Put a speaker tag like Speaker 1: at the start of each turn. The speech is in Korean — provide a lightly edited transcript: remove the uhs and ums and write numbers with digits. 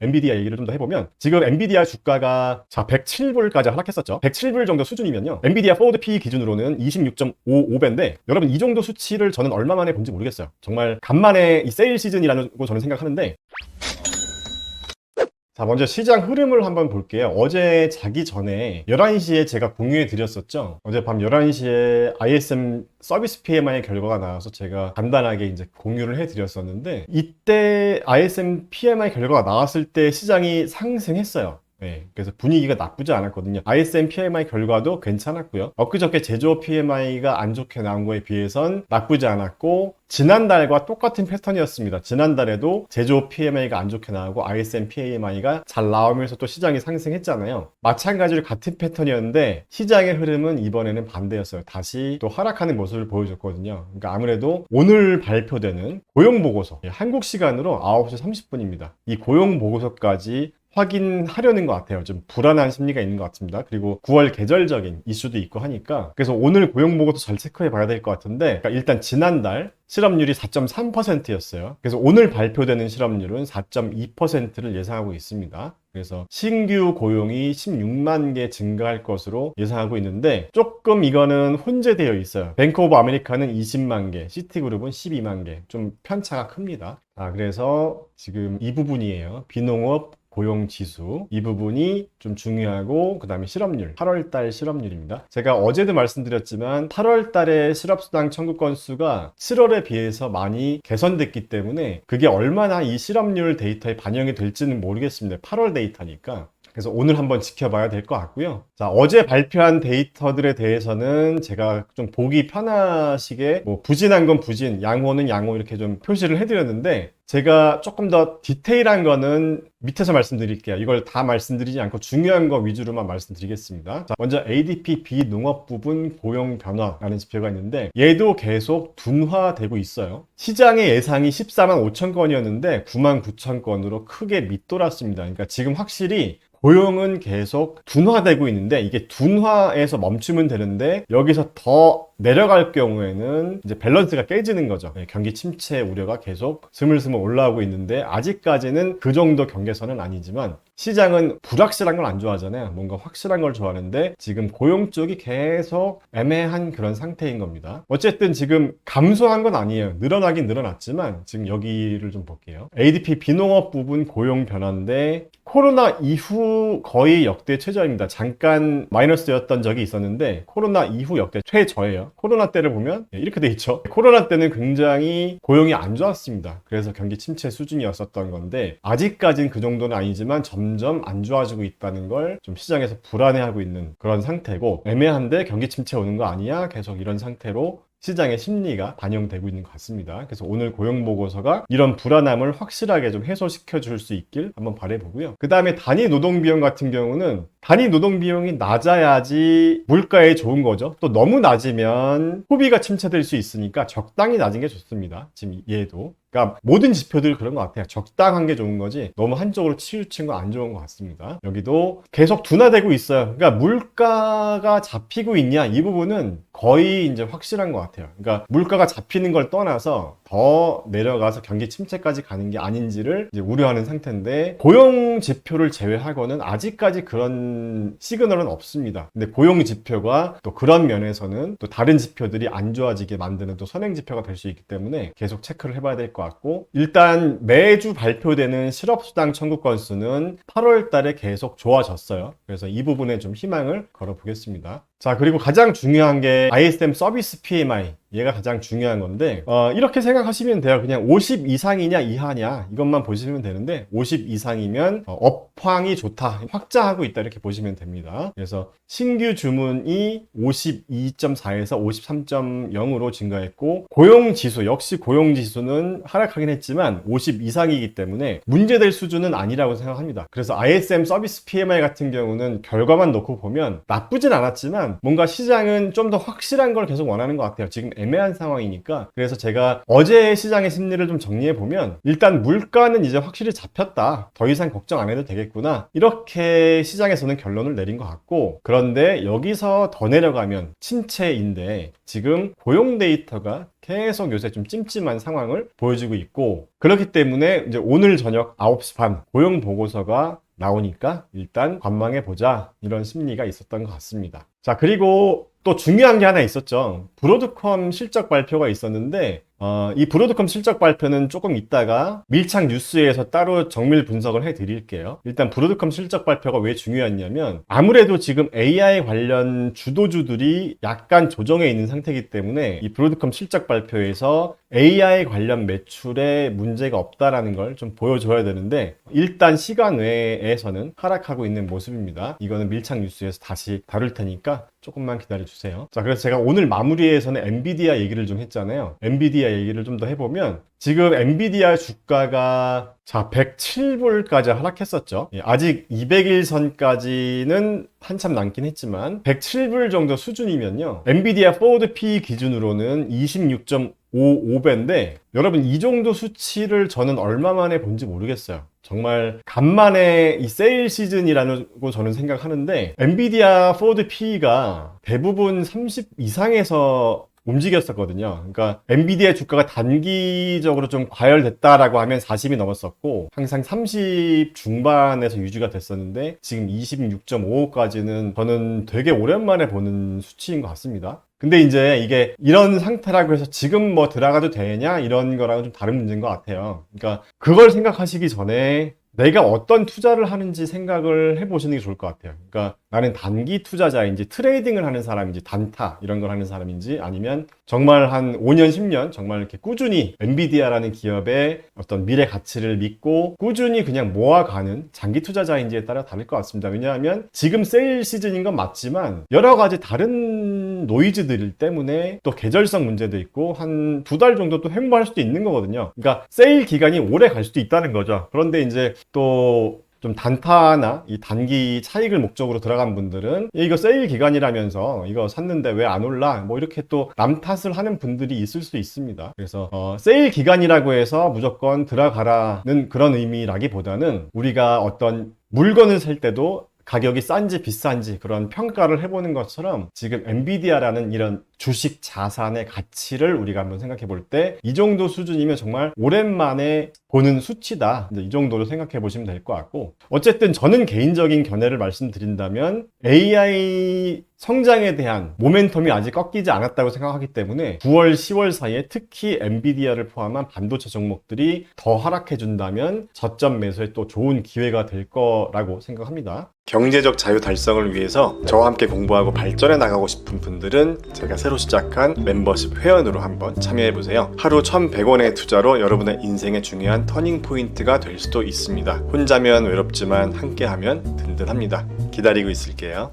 Speaker 1: 엔비디아 얘기를 좀 더 해보면 지금 엔비디아 주가가 자 107불까지 하락했었죠. 107불 정도 수준이면요. 엔비디아 포워드 PE 기준으로는 26.55배인데 여러분 이 정도 수치를 저는 얼마 만에 본지 모르겠어요. 정말 간만에 이 세일 시즌이라고 저는 생각하는데 자, 먼저 시장 흐름을 한번 볼게요. 어제 자기 전에 11시에 제가 공유해 드렸었죠. 어젯밤 11시에 ISM 서비스 PMI 결과가 나와서 제가 간단하게 이제 공유를 해 드렸었는데 이때 ISM PMI 결과가 나왔을 때 시장이 상승했어요. 네, 그래서 분위기가 나쁘지 않았거든요. ISM PMI 결과도 괜찮았고요. 엊그저께 제조업 PMI가 안 좋게 나온 거에 비해선 나쁘지 않았고 지난달과 똑같은 패턴이었습니다. 지난달에도 제조업 PMI가 안 좋게 나오고 ISM PMI가 잘 나오면서 또 시장이 상승했잖아요. 마찬가지로 같은 패턴이었는데 시장의 흐름은 이번에는 반대였어요. 다시 또 하락하는 모습을 보여줬거든요. 그러니까 아무래도 오늘 발표되는 고용보고서, 한국 시간으로 9시 30분입니다. 이 고용보고서까지 확인하려는 것 같아요. 좀 불안한 심리가 있는 것 같습니다. 그리고 9월 계절적인 이슈도 있고 하니까 그래서 오늘 고용보고도 잘 체크해 봐야 될 것 같은데 그러니까 일단 지난달 실업률이 4.3%였어요. 그래서 오늘 발표되는 실업률은 4.2%를 예상하고 있습니다. 그래서 신규 고용이 16만 개 증가할 것으로 예상하고 있는데 조금 이거는 혼재되어 있어요. 뱅크 오브 아메리카는 20만 개, 시티그룹은 12만 개. 좀 편차가 큽니다. 그래서 지금 이 부분이에요. 비농업 고용지수 이 부분이 좀 중요하고 그 다음에 실업률 8월달 실업률입니다. 제가 어제도 말씀드렸지만 8월달에 실업수당 청구 건수가 7월에 비해서 많이 개선됐기 때문에 그게 얼마나 이 실업률 데이터에 반영이 될지는 모르겠습니다. 8월 데이터니까. 그래서 오늘 한번 지켜봐야 될 것 같고요. 자, 어제 발표한 데이터들에 대해서는 제가 좀 보기 편하시게 뭐 부진한 건 부진, 양호는 양호 이렇게 좀 표시를 해드렸는데 제가 조금 더 디테일한 거는 밑에서 말씀드릴게요. 이걸 다 말씀드리지 않고 중요한 거 위주로만 말씀드리겠습니다. 자, 먼저 ADP 비농업 부분 고용 변화라는 지표가 있는데 얘도 계속 둔화되고 있어요. 시장의 예상이 14만 5천 건이었는데 9만 9천 건으로 크게 밑돌았습니다. 그러니까 지금 확실히 고용은 계속 둔화되고 있는데 이게 둔화에서 멈추면 되는데 여기서 더 내려갈 경우에는 이제 밸런스가 깨지는 거죠. 경기 침체 우려가 계속 스물스물 올라오고 있는데 아직까지는 그 정도 경계선은 아니지만 시장은 불확실한 걸 안 좋아하잖아요. 뭔가 확실한 걸 좋아하는데 지금 고용 쪽이 계속 애매한 그런 상태인 겁니다. 어쨌든 지금 감소한 건 아니에요. 늘어나긴 늘어났지만 지금 여기를 좀 볼게요. ADP 비농업 부분 고용 변화인데 코로나 이후 거의 역대 최저입니다. 잠깐 마이너스였던 적이 있었는데 코로나 이후 역대 최저예요. 코로나 때를 보면 이렇게 돼 있죠. 코로나 때는 굉장히 고용이 안 좋았습니다. 그래서 경기 침체 수준이었었던 건데 아직까지는 그 정도는 아니지만 점점 안 좋아지고 있다는 걸 좀 시장에서 불안해하고 있는 그런 상태고 애매한데 경기 침체 오는 거 아니야? 계속 이런 상태로 시장의 심리가 반영되고 있는 것 같습니다. 그래서 오늘 고용보고서가 이런 불안함을 확실하게 좀 해소시켜 줄 수 있길 한번 바라보고요. 그 다음에 단위 노동비용 같은 경우는 단위 노동비용이 낮아야지 물가에 좋은 거죠. 또 너무 낮으면 소비가 침체될 수 있으니까 적당히 낮은 게 좋습니다. 지금 얘도. 그러니까 모든 지표들 그런 것 같아요. 적당한 게 좋은 거지 너무 한쪽으로 치우친 거 안 좋은 것 같습니다. 여기도 계속 둔화되고 있어요. 그러니까 물가가 잡히고 있냐 이 부분은 거의 이제 확실한 것 같아요. 그러니까 물가가 잡히는 걸 떠나서 더 내려가서 경기 침체까지 가는 게 아닌지를 이제 우려하는 상태인데 고용 지표를 제외하고는 아직까지 그런 시그널은 없습니다. 근데 고용 지표가 또 그런 면에서는 또 다른 지표들이 안 좋아지게 만드는 또 선행 지표가 될 수 있기 때문에 계속 체크를 해봐야 될 것 같고 일단 매주 발표되는 실업수당 청구 건수는 8월 달에 계속 좋아졌어요. 그래서 이 부분에 좀 희망을 걸어 보겠습니다. 자, 그리고 가장 중요한 게 ISM 서비스 PMI 얘가 가장 중요한 건데 이렇게 생각하시면 돼요. 그냥 50 이상이냐 이하냐 이것만 보시면 되는데 50 이상이면 업황이 좋다, 확장하고 있다 이렇게 보시면 됩니다. 그래서 신규 주문이 52.4에서 53.0으로 증가했고 고용지수 역시 고용지수는 하락하긴 했지만 50 이상이기 때문에 문제될 수준은 아니라고 생각합니다. 그래서 ISM 서비스 PMI 같은 경우는 결과만 놓고 보면 나쁘진 않았지만 뭔가 시장은 좀 더 확실한 걸 계속 원하는 것 같아요. 지금 애매한 상황이니까. 그래서 제가 어제 시장의 심리를 좀 정리해 보면 일단 물가는 이제 확실히 잡혔다. 더 이상 걱정 안 해도 되겠구나. 이렇게 시장에서는 결론을 내린 것 같고 그런데 여기서 더 내려가면 침체인데 지금 고용 데이터가 계속 요새 좀 찜찜한 상황을 보여주고 있고, 그렇기 때문에 이제 오늘 저녁 9시 반 고용 보고서가 나오니까 일단 관망해보자, 이런 심리가 있었던 것 같습니다. 자, 그리고 또 중요한 게 하나 있었죠. 브로드컴 실적 발표가 있었는데 이 브로드컴 실적 발표는 조금 있다가 밀착 뉴스에서 따로 정밀 분석을 해드릴게요. 일단 브로드컴 실적 발표가 왜 중요했냐면, 아무래도 지금 AI 관련 주도주들이 약간 조정해 있는 상태이기 때문에 이 브로드컴 실적 발표에서 AI 관련 매출에 문제가 없다라는 걸 좀 보여줘야 되는데, 일단 시간 외에서는 하락하고 있는 모습입니다. 이거는 밀착 뉴스에서 다시 다룰 테니까 조금만 기다려주세요. 자, 그래서 제가 오늘 마무리에서는 엔비디아 얘기를 좀 했잖아요. 엔비디아 얘기를 좀 더 해보면, 지금 엔비디아 주가가 107불까지 하락했었죠. 아직 200일 선까지는 한참 남긴 했지만 107불 정도 수준이면요, 엔비디아 포워드 P 기준으로는 26.55배인데 여러분, 이 정도 수치를 저는 얼마 만에 본지 모르겠어요. 정말 간만에 이 세일 시즌이라고 저는 생각하는데, 엔비디아 포워드 P가 대부분 30 이상에서 움직였었거든요. 그러니까 엔비디아 주가가 단기적으로 좀 과열됐다라고 하면 40이 넘었었고, 항상 30 중반에서 유지가 됐었는데 지금 26.55까지는 저는 되게 오랜만에 보는 수치인 것 같습니다. 근데 이제 이게 이런 상태라고 해서 지금 뭐 들어가도 되냐, 이런 거랑은 좀 다른 문제인 것 같아요. 그러니까 그걸 생각하시기 전에 내가 어떤 투자를 하는지 생각을 해보시는 게 좋을 것 같아요. 그러니까 나는 단기 투자자인지, 트레이딩을 하는 사람인지, 단타 이런 걸 하는 사람인지, 아니면 정말 한 5년, 10년 정말 이렇게 꾸준히 엔비디아라는 기업의 어떤 미래 가치를 믿고 꾸준히 그냥 모아가는 장기 투자자인지에 따라 다를 것 같습니다. 왜냐하면 지금 세일 시즌인 건 맞지만 여러 가지 다른 노이즈들 때문에 또 계절성 문제도 있고 한 2달 정도 또 횡보할 수도 있는 거거든요. 그러니까 세일 기간이 오래 갈 수도 있다는 거죠. 그런데 이제 또 좀 단타나 이 단기 차익을 목적으로 들어간 분들은 이거 세일 기간이라면서 이거 샀는데 왜 안 올라? 뭐 이렇게 또 남 탓을 하는 분들이 있을 수 있습니다. 그래서 세일 기간이라고 해서 무조건 들어가라는 그런 의미라기보다는, 우리가 어떤 물건을 살 때도 가격이 싼지 비싼지 그런 평가를 해보는 것처럼, 지금 엔비디아라는 이런 주식 자산의 가치를 우리가 한번 생각해 볼 때 이 정도 수준이면 정말 오랜만에 보는 수치다, 이제 이 정도로 생각해 보시면 될 것 같고, 어쨌든 저는 개인적인 견해를 말씀드린다면 AI 성장에 대한 모멘텀이 아직 꺾이지 않았다고 생각하기 때문에 9월, 10월 사이에 특히 엔비디아를 포함한 반도체 종목들이 더 하락해 준다면 저점 매수에 또 좋은 기회가 될 거라고 생각합니다. 경제적 자유 달성을 위해서 저와 함께 공부하고 발전해 나가고 싶은 분들은 제가 새로 시작한 멤버십 회원으로 한번 참여해보세요. 하루 1,100원의 투자로 여러분의 인생의 중요한 터닝 포인트가 될 수도 있습니다. 혼자면 외롭지만 함께하면 든든합니다. 기다리고 있을게요.